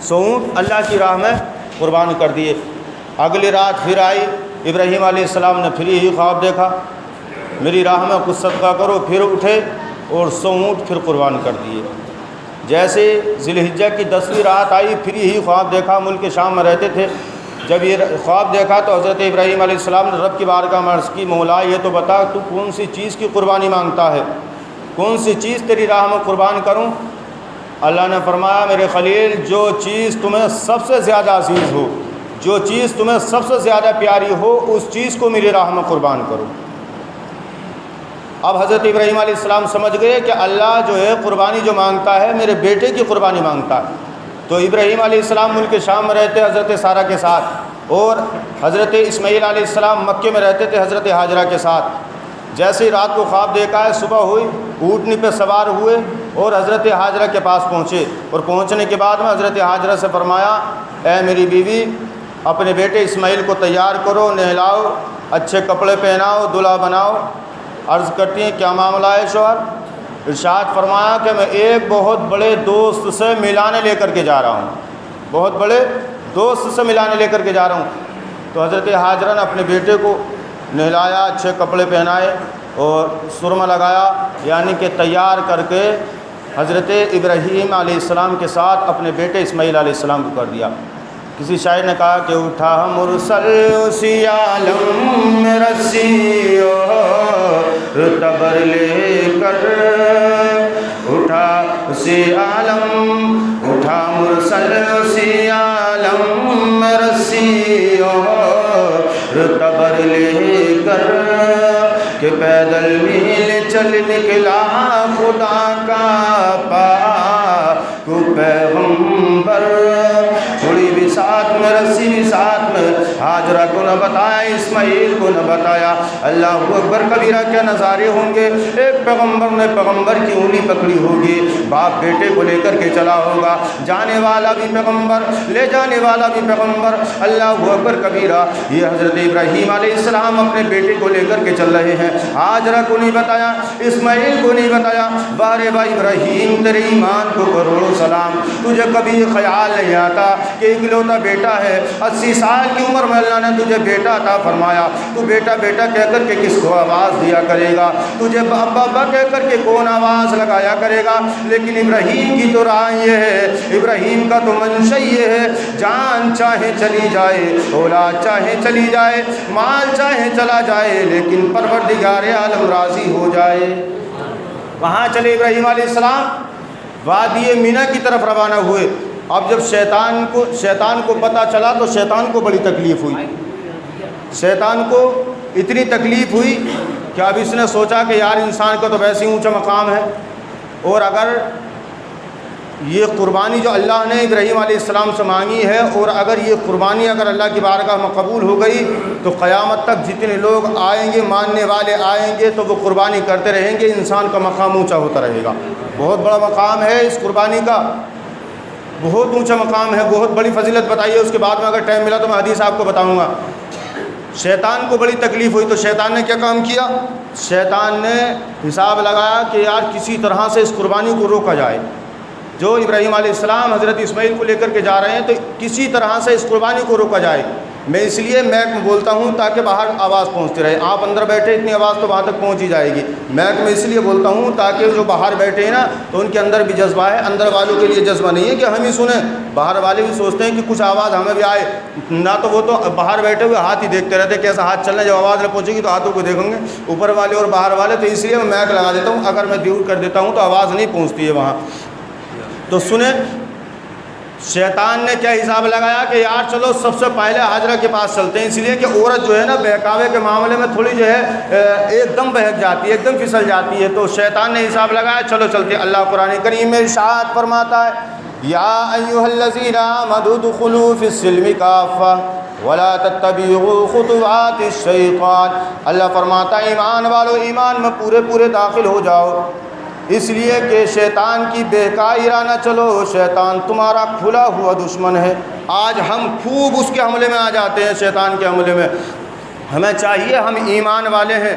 100 اونٹ اللہ کی راہ میں قربان کر دیے۔ اگلی رات پھر آئی، ابراہیم علیہ السلام نے پھر یہی خواب دیکھا، میری راہ میں کچھ صدقہ کرو، پھر اٹھے اور 100 اونٹ پھر قربان کر دیے۔ جیسے ذی الحجہ کی 10ویں رات آئی، پھر یہی خواب دیکھا، ملک شام میں رہتے تھے۔ جب یہ خواب دیکھا تو حضرت ابراہیم علیہ السلام نے رب کی بارگاہ میں عرض کی، مولا یہ تو بتا تو کون سی چیز کی قربانی مانگتا ہے، کون سی چیز تیری راہ میں قربان کروں؟ اللہ نے فرمایا، میرے خلیل جو چیز تمہیں سب سے زیادہ عزیز ہو، جو چیز تمہیں سب سے زیادہ پیاری ہو، اس چیز کو میری راہ میں قربان کرو۔ اب حضرت ابراہیم علیہ السلام سمجھ گئے کہ اللہ جو ہے قربانی جو مانگتا ہے میرے بیٹے کی قربانی مانگتا ہے۔ تو ابراہیم علیہ السلام ملک شام میں رہتے حضرت سارہ کے ساتھ، اور حضرت اسماعیل علیہ السلام مکے میں رہتے تھے حضرت ہاجرہ کے ساتھ۔ جیسے ہی رات کو خواب دیکھا ہے، صبح ہوئی، اونٹنی پہ سوار ہوئے اور حضرت ہاجرہ کے پاس پہنچے، اور پہنچنے کے بعد میں حضرت ہاجرہ سے فرمایا، اے میری بیوی، اپنے بیٹے اسماعیل کو تیار کرو، نہلاؤ، اچھے کپڑے پہناؤ، دلہا بناؤ۔ عرض کرتی ہیں، کیا معاملہ ہے شوہر؟ ارشاد فرمایا کہ میں ایک بہت بڑے دوست سے ملانے لے کر کے جا رہا ہوں، بہت بڑے دوست سے ملانے لے کر کے جا رہا ہوں۔ تو حضرت ہاجرہ نے اپنے بیٹے کو نہلایا، اچھے کپڑے پہنائے اور سرما لگایا، یعنی کہ تیار کر کے حضرت ابراہیم علیہ السلام کے ساتھ اپنے بیٹے اسماعیل علیہ السلام کو کر دیا۔ کسی شاعر نے کہا کہ اٹھا مرسل اسی عالم میں رسی تبر لے کر، اٹھا اسی عالم، اٹھا مرسل اسی عالم میں رسی تبر لے کر، کہ پیدل میل چل نکلا خدا کا پاک پیغمبر۔ تھوڑی بھی ساتھ میں، رسی بھی ساتھ میں، ہاجرہ کو نہ بتایا، اسماعیل کو نہ بتایا۔ اللہ اکبر کبیرہ کیا نظارے ہوں گے۔ ایک پیغمبر نے پیغمبر کی انگلی پکڑی ہوگی، باپ بیٹے کو لے کر کے چلا ہوگا، جانے والا بھی پیغمبر، لے جانے والا بھی پیغمبر۔ اللہ اکبر کبیرہ۔ یہ حضرت ابراہیم علیہ السلام اپنے بیٹے کو لے کر کے چل رہے ہیں، ہاجرہ کو نہیں بتایا، اسماعیل کو نہیں بتایا۔ بارے بھائی ابراہیم، تیرے ایمان کو کروڑوں سلام، تجھے کبھی خیال نہیں آتا کہ اکلوتا بیٹا ہے، 80 سال کی عمر میں اللہ نے تجھے بیٹا عطا فرمایا، تو بیٹا بیٹا کہہ کر کے کس کو آواز دیا کرے گا؟ تجھے ابا ابا کہہ کر کے کون آواز لگایا کرے گا؟ لیکن ابراہیم کی تو راہ یہ ہے، ابراہیم کا تو منشا یہ ہے، جان چاہے چلی جائے، اولاد چاہے چلی جائے، مال چاہے چلا جائے، لیکن پروردگار عالم راضی ہو جائے۔ کہاں چلے ابراہیم علیہ السلام؟ وادی مینا کی طرف روانہ ہوئے۔ اب جب شیطان کو پتہ چلا تو شیطان کو بڑی تکلیف ہوئی، شیطان کو اتنی تکلیف ہوئی کہ اب اس نے سوچا کہ یار انسان کا تو ویسے ہی اونچا مقام ہے، اور اگر یہ قربانی جو اللہ نے ابراہیم علیہ السلام سے مانگی ہے، اور اگر یہ قربانی اگر اللہ کی بارگاہ میں قبول ہو گئی تو قیامت تک جتنے لوگ آئیں گے، ماننے والے آئیں گے، تو وہ قربانی کرتے رہیں گے، انسان کا مقام اونچا ہوتا رہے گا۔ بہت بڑا مقام ہے اس قربانی کا، بہت اونچا مقام ہے، بہت بڑی فضیلت بتائیے۔ اس کے بعد میں اگر ٹائم ملا تو میں حدیث آپ کو بتاؤں گا۔ شیطان کو بڑی تکلیف ہوئی تو شیطان نے کیا کام کیا؟ شیطان نے حساب لگایا کہ یار کسی طرح سے اس قربانی کو روکا جائے۔ جو ابراہیم علیہ السلام حضرت اسماعیل کو لے کر کے جا رہے ہیں تو کسی طرح سے اس قربانی کو روکا جائے۔ میں اس لیے میک میں بولتا ہوں تاکہ باہر آواز پہنچتی رہے، آپ اندر بیٹھے اتنی آواز تو وہاں تک پہنچ ہی جائے گی۔ میک میں اس لیے بولتا ہوں تاکہ جو باہر بیٹھے ہیں نا تو ان کے اندر بھی جذبہ ہے، اندر والوں کے لیے جذبہ نہیں ہے کہ ہم ہی سنیں، باہر والے بھی سوچتے ہیں کہ کچھ آواز ہمیں بھی آئے نہ، تو وہ تو باہر بیٹھے ہوئے ہاتھ ہی دیکھتے رہتے کیسا ہاتھ چلنا ہے، جب آواز نہ پہنچے گی تو ہاتھوں کو دیکھیں گے اوپر والے اور باہر والے۔ تو اس لیے میں میک لگا دیتا ہوں، اگر میں دور کر دیتا ہوں تو آواز نہیں پہنچتی ہے وہاں۔ تو سنیں شیطان نے کیا حساب لگایا کہ یار چلو سب سے پہلے ہاجرہ کے پاس چلتے ہیں، اس لیے کہ عورت جو ہے نا بہکاوے کے معاملے میں تھوڑی جو ہے ایک دم بہک جاتی ہے، ایک دم پھسل جاتی ہے۔ تو شیطان نے حساب لگایا چلو چلتے۔ اللہ قرآن کریم میں ارشاد فرماتا ہے، یا ایھا الذین آمنوا ادخلوا فی السلم کافۃ ولا تتبعوا خطوات الشیطان۔ اللہ فرماتا ہے ایمان والو، ایمان میں پورے داخل ہو جاؤ، اس لیے کہ شیطان کی بہکائی راہ نہ چلو، شیطان تمہارا کھلا ہوا دشمن ہے۔ آج ہم خوب اس کے حملے میں آ جاتے ہیں، شیطان کے حملے میں۔ ہمیں چاہیے، ہم ایمان والے ہیں،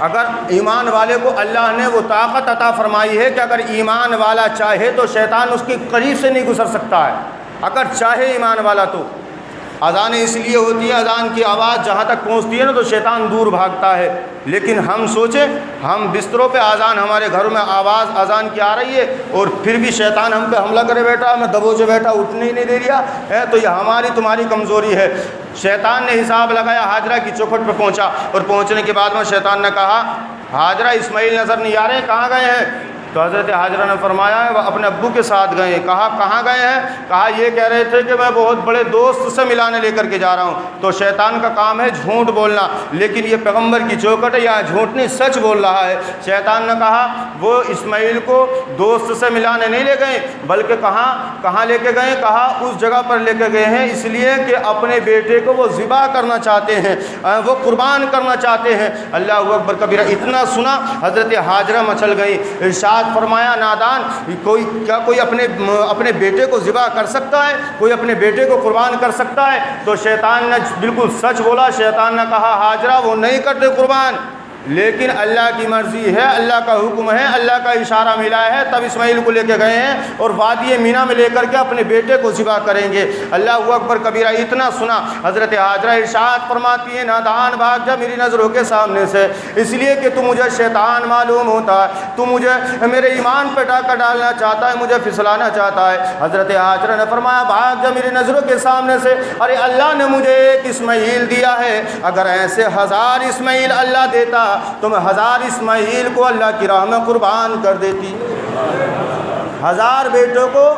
اگر ایمان والے کو اللہ نے وہ طاقت عطا فرمائی ہے کہ اگر ایمان والا چاہے تو شیطان اس کے قریب سے نہیں گزر سکتا ہے۔ اگر چاہے ایمان والا تو اذان اس لیے ہوتی ہے، اذان کی آواز جہاں تک پہنچتی ہے نا تو شیطان دور بھاگتا ہے، لیکن ہم سوچیں ہم بستروں پہ اذان، ہمارے گھروں میں آواز اذان کی آ رہی ہے اور پھر بھی شیطان ہم پہ حملہ کرے بیٹھا، میں دبوچے بیٹھا، اٹھنے ہی نہیں دے رہا ہے، تو یہ ہماری تمہاری کمزوری ہے۔ شیطان نے حساب لگایا، ہاجرہ کی چوکھٹ پہ پہنچا، اور پہنچنے کے بعد میں شیطان نے کہا ہاجرہ اسماعیل نظر نہیں آ رہے، کہاں گئے ہیں؟ تو حضرت ہاجرہ نے فرمایا وہ اپنے ابو کے ساتھ گئے ہیں۔ کہا کہاں گئے ہیں؟ کہا یہ کہہ رہے تھے کہ میں بہت بڑے دوست سے ملانے لے کر کے جا رہا ہوں۔ تو شیطان کا کام ہے جھوٹ بولنا، لیکن یہ پیغمبر کی چوکھٹ ہے، یہاں جھوٹ نہیں سچ بول رہا ہے۔ شیطان نے کہا وہ اسماعیل کو دوست سے ملانے نہیں لے گئے، بلکہ کہاں لے کے گئے؟ کہا اس جگہ پر لے کے گئے ہیں اس لیے کہ اپنے بیٹے کو وہ ذبح کرنا چاہتے ہیں، وہ قربان کرنا چاہتے ہیں۔ اللہ اکبر کبیرہ۔ اتنا سنا حضرت ہاجرہ مچل گئی۔ ارشاد فرمایا نادان، کوئی اپنے بیٹے کو ذبح کر سکتا ہے؟ کوئی اپنے بیٹے کو قربان کر سکتا ہے؟ تو شیطان نے بالکل سچ بولا۔ شیطان نے کہا ہاجرہ وہ نہیں کرتے قربان، لیکن اللہ کی مرضی ہے، اللہ کا حکم ہے، اللہ کا اشارہ ملا ہے، تب اسماعیل کو لے کے گئے ہیں اور وادی مینا میں لے کر کے اپنے بیٹے کو ذبح کریں گے۔ اللہ اکبر کبیرہ۔ اتنا سنا حضرت ہاجرہ ارشاد فرماتی ہے نادان بھاگ جا میری نظروں کے سامنے سے، اس لیے کہ تو مجھے شیطان معلوم ہوتا ہے، تو مجھے میرے ایمان پہ ڈاکہ ڈالنا چاہتا ہے، مجھے پھسلانا چاہتا ہے۔ حضرت ہاجرہ نے فرمایا بھاگ جا میری نظروں کے سامنے سے، ارے اللہ نے مجھے ایک اسماعیل دیا ہے، اگر ایسے 1000 اسماعیل اللہ دیتا تو میں 1000 اسماعیل کو اللہ کی راہ میں قربان کر دیتی، 1000 بیٹوں کو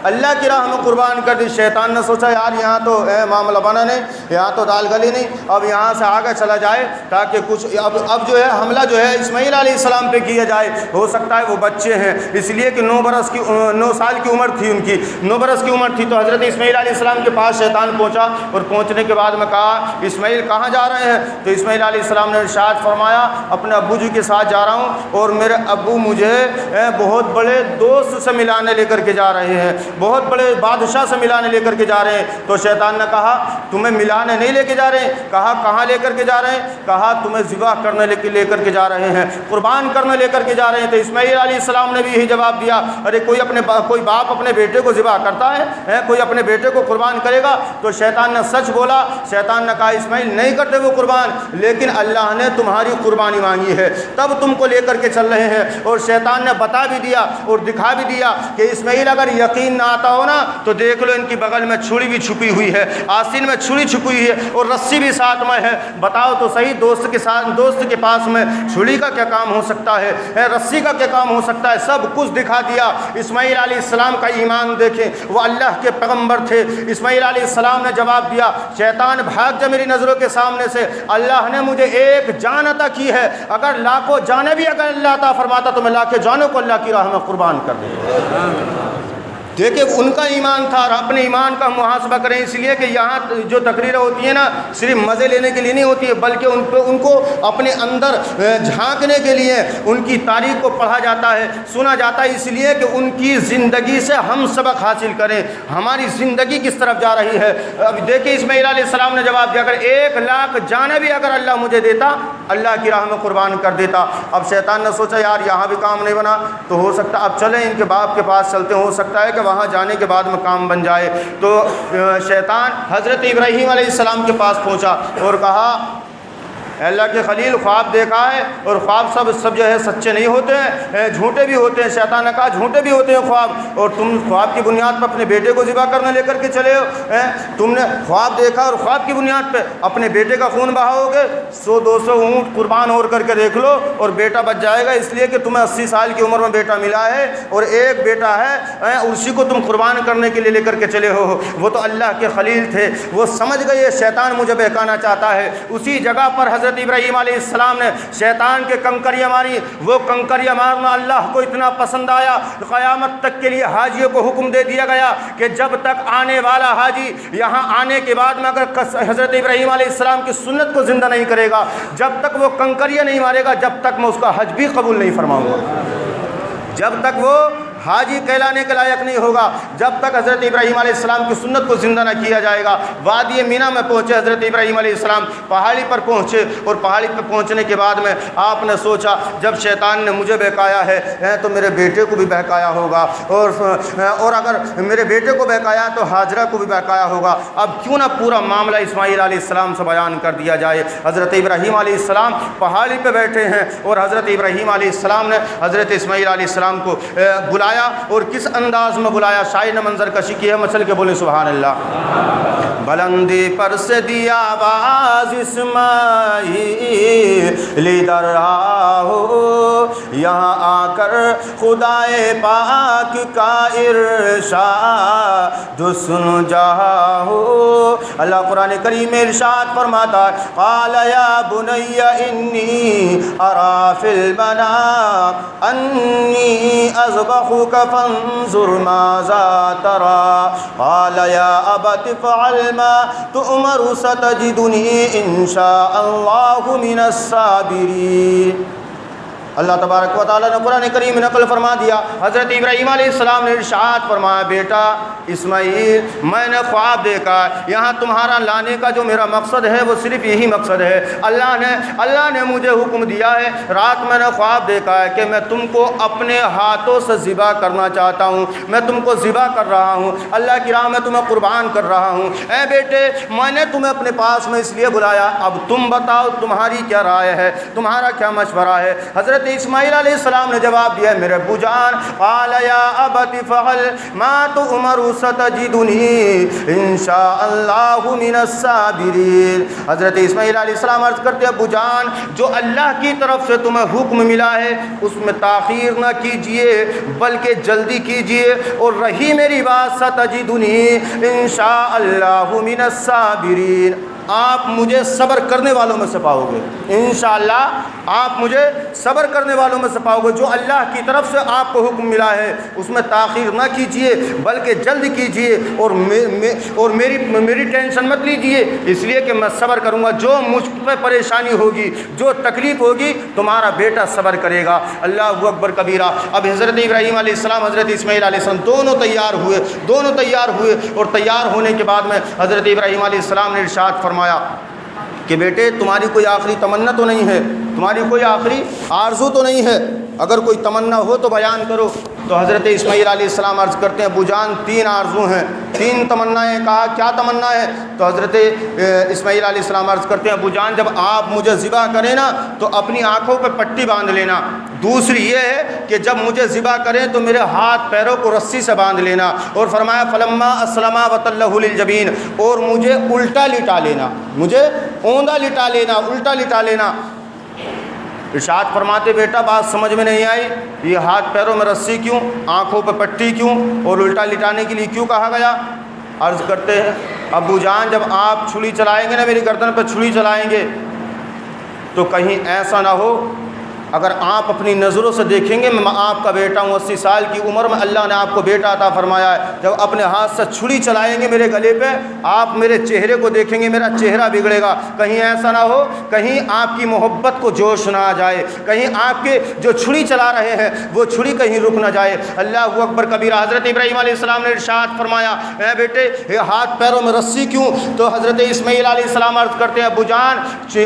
اللہ کی راہ میں قربان کر دی۔ شیطان نے سوچا یار یہاں تو معاملہ بنا نہیں، یہاں تو دال گلی نہیں، اب یہاں سے آگے چلا جائے تاکہ کچھ اب جو ہے حملہ جو ہے اسماعیل علیہ السلام پہ کیا جائے، ہو سکتا ہے وہ بچے ہیں، اس لیے کہ 9 سال کی عمر تھی ان کی، 9 برس کی عمر تھی۔ تو حضرت اسماعیل علیہ السلام کے پاس شیطان پہنچا اور پہنچنے کے بعد میں کہا اسماعیل کہاں جا رہے ہیں؟ تو اسماعیل علیہ السلام نے ارشاد فرمایا اپنے ابو جی کے ساتھ جا رہا ہوں اور میرے ابو مجھے بہت بڑے دوست سے ملانے لے کر کے جا رہے ہیں، بہت بڑے بادشاہ سے ملانے لے کر کے جا رہے ہیں۔ تو شیطان نے کہا تمہیں ملانے نہیں لے کے جا رہے ہیں؟ کہا کہاں لے کر کے جا رہے ہیں؟ کہا تمہیں ذبح کرنے لے کر کے جا رہے ہیں، قربان کرنے لے کر کے جا رہے ہیں۔ تو اسماعیل علیہ السلام نے بھی یہی جواب دیا، ارے کوئی باپ اپنے بیٹے کو ذبح کرتا ہے؟ کوئی اپنے بیٹے کو قربان کرے گا؟ تو شیطان نے سچ بولا۔ شیطان نے کہا اسماعیل نہیں کرتے وہ قربان، لیکن اللہ نے تمہاری قربانی مانگی ہے تب تم کو لے کر کے چل رہے ہیں۔ اور شیطان نے بتا بھی دیا اور دکھا بھی دیا کہ اسماعیل اگر یقین نہ آتا ہو نا تو دیکھ لو ان کی بغل میں چھری بھی چھپی ہوئی ہے، آستین میں چھری چھپی ہوئی ہے اور رسی بھی ساتھ میں ہے، بتاؤ تو صحیح دوست کے پاس میں چھری کا کیا کام ہو سکتا ہے، رسی کا کیا کام ہو سکتا ہے؟ سب کچھ دکھا دیا۔ اسماعیل علیہ السلام کا ایمان دیکھیں، وہ اللہ کے پیغمبر تھے۔ اسماعیل علیہ السلام نے جواب دیا شیطان بھاگ جا میری نظروں کے سامنے سے، اللہ نے مجھے ایک جان عطا کی ہے، اگر لاکھوں جانیں بھی اگر اللہ عطا فرماتا تو میں لاکھوں جانوں کو اللہ کی راہ میں قربان کر دوں۔ دیکھیں ان کا ایمان تھا، اور اپنے ایمان کا محاسبہ کریں، اس لیے کہ یہاں جو تقریریں ہوتی ہیں نا صرف مزے لینے کے لیے نہیں ہوتی ہے، بلکہ ان کو اپنے اندر جھانکنے کے لیے ان کی تاریخ کو پڑھا جاتا ہے، سنا جاتا ہے، اس لیے کہ ان کی زندگی سے ہم سبق حاصل کریں، ہماری زندگی کس طرف جا رہی ہے۔ اب دیکھیں اسماعیل علیہ السلام نے جواب دیا اگر 1,00,000 جانیں بھی اگر اللہ مجھے دیتا اللہ کی راہ میں قربان کر دیتا۔ اب شیطان نے سوچا یار یہاں بھی کام نہیں بنا تو ہو سکتا اب چلیں ان کے باپ کے پاس چلتے ہیں، ہو سکتا ہے کہ وہاں جانے کے بعد میں کام بن جائے۔ تو شیطان حضرت ابراہیم علیہ السلام کے پاس پہنچا اور کہا اللہ کے خلیل خواب دیکھا ہے، اور خواب سب جو ہے سچے نہیں ہوتے ہیں، جھوٹے بھی ہوتے ہیں۔ شیطان نے کہا جھوٹے بھی ہوتے ہیں خواب، اور تم خواب کی بنیاد پر اپنے بیٹے کو ذبح کرنے لے کر کے چلے ہو، تم نے خواب دیکھا اور خواب کی بنیاد پہ اپنے بیٹے کا خون بہاؤ گے، 100-200 اونٹ قربان اور کر کے دیکھ لو اور بیٹا بچ جائے گا، اس لیے کہ تمہیں 80 سال کی عمر میں بیٹا ملا ہے اور ایک بیٹا ہے، اسی کو تم قربان کرنے کے لیے لے کر کے چلے ہو۔ وہ تو اللہ کے خلیل تھے، وہ سمجھ گئے شیطان مجھے بہکانا چاہتا ہے۔ اسی جگہ پر حضرت ابراہیم علیہ السلام نے شیطان کے کنکریاں ماری، وہ کنکریاں مارنا اللہ کو اتنا پسند آیا، قیامت تک کے لیے حاجیوں کو حکم دے دیا گیا کہ جب تک آنے والا حاجی یہاں آنے کے بعد میں اگر حضرت ابراہیم علیہ السلام کی سنت کو زندہ نہیں کرے گا، جب تک وہ کنکریاں نہیں مارے گا، جب تک میں اس کا حج بھی قبول نہیں فرماؤں گا، جب تک وہ حاجی کہلانے کے لائق نہیں ہوگا جب تک حضرت ابراہیم علیہ السلام کی سنت کو زندہ نہ کیا جائے گا۔ وادی مینا میں پہنچے حضرت ابراہیم علیہ السلام، پہاڑی پر پہنچے، اور پہاڑی پر پہنچنے کے بعد میں آپ نے سوچا جب شیطان نے مجھے بہکایا ہے تو میرے بیٹے کو بھی بہکایا ہوگا، اور اگر میرے بیٹے کو بہکایا تو حاجرہ کو بھی بہکایا ہوگا، اب کیوں نہ پورا معاملہ اسماعیل علیہ السلام سے بیان کر دیا جائے۔ حضرت ابراہیم علیہ السلام پہاڑی پہ بیٹھے ہیں اور حضرت ابراہیم علیہ السلام نے حضرت اسماعیل علیہ السلام کو بلایا، اور کس انداز میں بلایا، شاعر نے منظر کشی کی ہے، مچل کے بولے سبحان اللہ۔ بلندی پر سے دیا آواز اسماعیل در آؤ، یہاں آ کر خدائے پاک کا ارشاد سن جاؤ۔ اللہ قرآن کریم میں ارشاد فرماتا ہے قال یا بنی انی ارا فی المنام انی اذبحک فانظر ماذا تری قال یا ابت افعل ما تؤمر ستجدنی ان شاء اللہ من الصابرین۔ اللہ تبارک و تعالیٰ نے قرآن کریم میں نقل فرما دیا، حضرت ابراہیم علیہ السلام نے ارشاد فرمایا بیٹا اسماعیل میں نے خواب دیکھا، یہاں تمہارا لانے کا جو میرا مقصد ہے وہ صرف یہی مقصد ہے، اللہ نے مجھے حکم دیا ہے، رات میں نے خواب دیکھا ہے کہ میں تم کو اپنے ہاتھوں سے ذبح کرنا چاہتا ہوں، میں تم کو ذبح کر رہا ہوں، اللہ کی راہ میں تمہیں قربان کر رہا ہوں۔ اے بیٹے میں نے تمہیں اپنے پاس میں اس لیے بلایا، اب تم بتاؤ تمہاری کیا رائے ہے، تمہارا کیا مشورہ ہے۔ حضرت اسماعیل علیہ السلام نے جواب دیا میرے ابو جان قال یا ابت فعل ما تؤمر ستجدنی ان شاء اللہ من الصابرین۔ حضرت اسماعیل علیہ السلام عرض کرتے ابو جان جو اللہ کی طرف سے تمہیں حکم ملا ہے اس میں تاخیر نہ کیجئے بلکہ جلدی کیجئے، اور رہی میری بات ستجدنی ان شاء اللہ من الصابرین، آپ مجھے صبر کرنے والوں میں سے پاؤ گے، انشاءاللہ آپ مجھے صبر کرنے والوں میں سے پاؤ گے۔ جو اللہ کی طرف سے آپ کو حکم ملا ہے اس میں تاخیر نہ کیجئے بلکہ جلد کیجئے، اور میری ٹینشن مت لیجئے، اس لیے کہ میں صبر کروں گا، جو مجھ پہ پریشانی ہوگی جو تکلیف ہوگی تمہارا بیٹا صبر کرے گا۔ اللہ اکبر کبیرہ۔ اب حضرت ابراہیم علیہ السلام حضرت اسماعیل علیہ السلام دونوں تیار ہوئے، اور تیار ہونے کے بعد میں حضرت ابراہیم علیہ السلام نے ارشاد فرمایا کہ بیٹے تمہاری کوئی آخری تمنا تو نہیں ہے، تمہاری کوئی آخری آرزو تو نہیں ہے، اگر کوئی تمنا ہو تو بیان کرو۔ تو حضرت اسماعیل علیہ السلام عرض کرتے ہیں ابو جان 3 آرزو ہیں، 3 تمنائیں۔ کہا کیا تمنا ہے؟ تو حضرت اسماعیل علیہ السلام عرض کرتے ہیں ابو جان جب آپ مجھے ذبح کریں نا تو اپنی آنکھوں پہ پٹی باندھ لینا، دوسری یہ ہے کہ جب مجھے ذبح کریں تو میرے ہاتھ پیروں کو رسی سے باندھ لینا، اور فرمایا فلما اسلما وتلہ للجبین، اور مجھے الٹا لٹا لینا، مجھے اوندا لٹا لینا، الٹا لٹا لینا۔ ارشاد فرماتے بیٹا بات سمجھ میں نہیں آئی، یہ ہاتھ پیروں میں رسی کیوں، آنکھوں پہ پٹی کیوں، اور الٹا لٹانے کے لیے کیوں کہا گیا؟ عرض کرتے ہیں ابو جان جب آپ چھری چلائیں گے نا، میری گردن پہ چھری چلائیں گے تو کہیں ایسا نہ ہو اگر آپ اپنی نظروں سے دیکھیں گے میں آپ کا بیٹا ہوں، 80 سال کی عمر میں اللہ نے آپ کو بیٹا عطا فرمایا ہے، جب اپنے ہاتھ سے چھری چلائیں گے میرے گلے پہ آپ میرے چہرے کو دیکھیں گے میرا چہرہ بگڑے گا، کہیں ایسا نہ ہو کہیں آپ کی محبت کو جوش نہ آ جائے، کہیں آپ کے جو چھری چلا رہے ہیں وہ چھری کہیں رک نہ جائے۔ اللہ اکبر کبیرہ۔ حضرت ابراہیم علیہ السلام نے ارشاد فرمایا اے بیٹے یہ ہاتھ پیروں میں رسی کیوں؟ تو حضرت اسماعیل علیہ السلام عرض کرتے ہیں ابو جان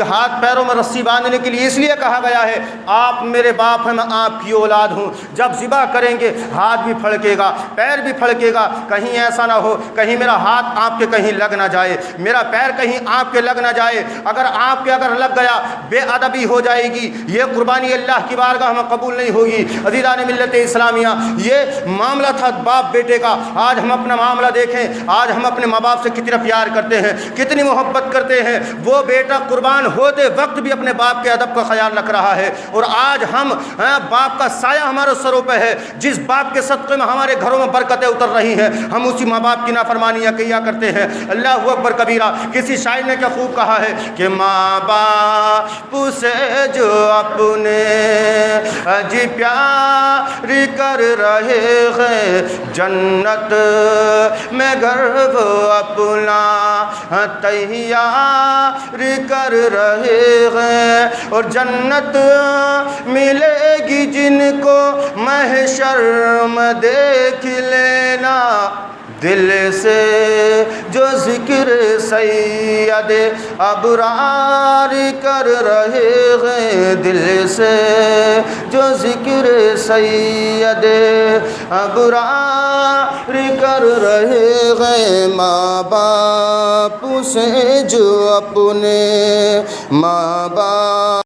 ہاتھ پیروں میں رسی باندھنے کے لیے اس لیے کہا گیا ہے آپ میرے باپ ہیں، میں آپ کی اولاد ہوں، جب ذبح کریں گے ہاتھ بھی پھڑکے گا پیر بھی پھڑکے گا، کہیں ایسا نہ ہو کہیں میرا ہاتھ آپ کے کہیں لگ نہ جائے، میرا پیر کہیں آپ کے لگ نہ جائے، اگر آپ کے لگ گیا بے ادبی ہو جائے گی، یہ قربانی اللہ کی بارگاہ میں قبول نہیں ہوگی۔ عزیزان ملت اسلامیہ یہ معاملہ تھا باپ بیٹے کا، آج ہم اپنا معاملہ دیکھیں، آج ہم اپنے ماں باپ سے کتنا پیار کرتے ہیں، کتنی محبت کرتے ہیں، وہ بیٹا قربان ہوتے وقت بھی اپنے باپ کے ادب کا خیال رکھ رہا ہے، اور آج ہم باپ کا سایہ ہمارے سروں پہ ہے، جس باپ کے صدقے میں ہمارے گھروں میں برکتیں اتر رہی ہیں ہم اسی ماں باپ کی نافرمانیاں کیا کرتے ہیں۔ اللہ اکبر کبیرہ۔ کسی شاعر نے کیا خوب کہا ہے کہ ماں باپ سے جو اپنے جی پیار کر رہے ہیں جنت میں گھر وہ اپنا تیار کر رہے ہیں، اور جنت ملے گی جن کو محشر میں دیکھ لینا، دل سے جو ذکر سید ابرار کر رہے ہیں، دل سے جو ذکر سید ابرار کر رہے ہیں، ماں باپ سے جو اپنے ماں باپ